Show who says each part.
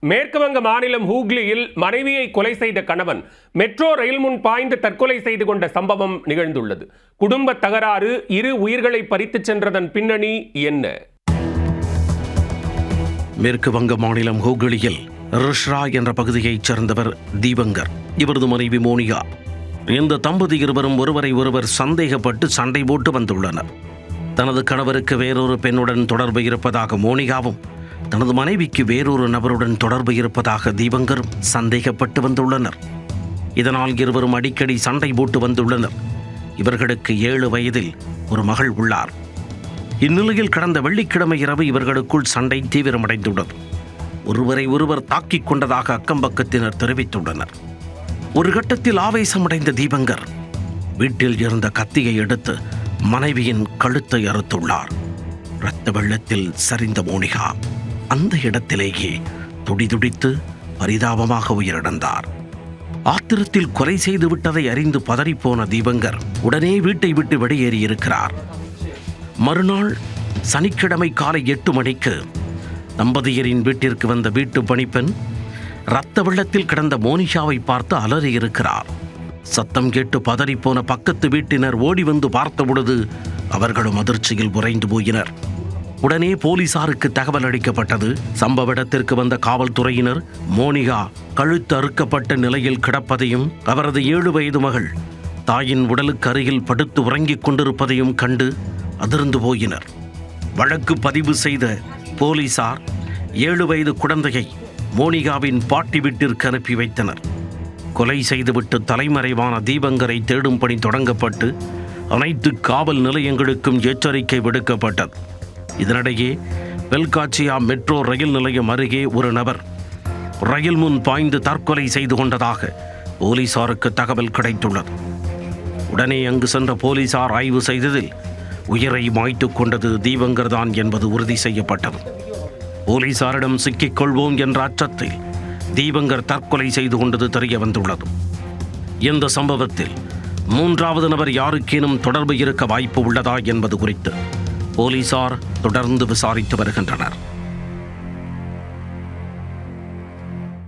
Speaker 1: மேற்குவங்க மாநிலம் ஹூக்ளியில் மனைவியை கொலை செய்த கணவன் மெட்ரோ ரயில் முன் பாய்ந்து தற்கொலை செய்து கொண்ட சம்பவம் நிகழ்ந்துள்ளது. குடும்ப தகராறு, இரு உயிர்களை பறித்துச் சென்றதன் பின்னணி என்ன?
Speaker 2: மேற்கு வங்க மாநிலம் ஹூக்ளியில் ரிஷ்ரா என்ற பகுதியைச் சேர்ந்தவர் தீபங்கர், இவரது மனைவி மோனிகா. இந்த தம்பதி இருவரும் ஒருவரை ஒருவர் சந்தேகப்பட்டு சண்டை போட்டு வந்துள்ளனர். தனது கணவருக்கு வேறொரு பெண்ணுடன் தொடர்பு இருப்பதாக மோனிகாவும், தனது மனைவிக்கு வேறொரு நபருடன் தொடர்பு இருப்பதாக தீபங்கரும் சந்தேகப்பட்டு வந்துள்ளனர். இதனால் இருவரும் அடிக்கடி சண்டை போட்டு வந்துள்ளனர். இவர்களுக்கு 7 வயதில் ஒரு மகள் உள்ளார். இந்நிலையில் கடந்த வெள்ளிக்கிழமை இரவு இவர்களுக்குள் சண்டை தீவிரமடைந்துள்ளது. ஒருவரை ஒருவர் தாக்கிக் கொண்டதாக அக்கம்பக்கத்தினர் தெரிவித்துள்ளனர். ஒரு கட்டத்தில் ஆவேசமடைந்த தீபங்கர் வீட்டில் இருந்த கத்தியை எடுத்து மனைவியின் கழுத்தை அறுத்துள்ளார். இரத்த வெள்ளத்தில் சரிந்த மோனிகா அந்த இடத்திலேயே துடிதுடித்து பரிதாபமாக உயிரிழந்தார். ஆத்திரத்தில் கொலை செய்து விட்டதை அறிந்து பதறிப்போன தீபங்கர் உடனே வீட்டை விட்டு வெளியேறியிருக்கிறார். மறுநாள் சனிக்கிழமை காலை 8 மணிக்கு தம்பதியரின் வீட்டிற்கு வந்த வீட்டு பணிப்பெண் இரத்த வெள்ளத்தில் கிடந்த மோனிகாவை பார்த்து அலறியிருக்கிறார். சத்தம் கேட்டு பதறிப்போன பக்கத்து வீட்டினர் ஓடி வந்து பார்த்தபொழுது அவர்களும் அதிர்ச்சியில் உறைந்து போயினர். உடனே போலீசாருக்கு தகவல் அளிக்கப்பட்டது. சம்பவ இடத்திற்கு வந்த காவல்துறையினர் மோனிகா கழுத்து அறுக்கப்பட்ட நிலையில் கிடப்பதையும் அவரது 7 வயது மகள் தாயின் உடலுக்கு அருகில் படுத்து உறங்கிக் கொண்டிருப்பதையும் கண்டு அதிர்ந்து போயினர். வழக்கு பதிவு செய்த போலீசார் 7 வயது குழந்தையை மோனிகாவின் பாட்டி வீட்டிற்கு அனுப்பி வைத்தனர். கொலை செய்துவிட்டு தலைமறைவான தீபங்கரை தேடும் பணி தொடங்கப்பட்டு அனைத்து காவல் நிலையங்களுக்கும் எச்சரிக்கை விடுக்கப்பட்டது. இதனிடையே வெல்காச்சியா மெட்ரோ ரயில் நிலையம் அருகே ஒரு நபர் ரயில் முன் பாய்ந்து தற்கொலை செய்து கொண்டதாக போலீசாருக்கு தகவல் கிடைத்துள்ளது. உடனே அங்கு சென்ற போலீசார் ஆய்வு செய்ததில் உயிரை மாய்த்து கொண்டது தீபங்கர் தான் என்பது உறுதி செய்யப்பட்டது. போலீசாரிடம் சிக்கிக் கொள்வோம் என்ற அச்சத்தில் தீபங்கர் தற்கொலை செய்து கொண்டது தெரிய வந்துள்ளது. இந்த சம்பவத்தில் 3வது நபர் யாருக்கேனும் தொடர்பு இருக்க வாய்ப்பு உள்ளதா என்பது குறித்து போலீசார் தொடர்ந்து விசாரித்து வருகின்றனர்.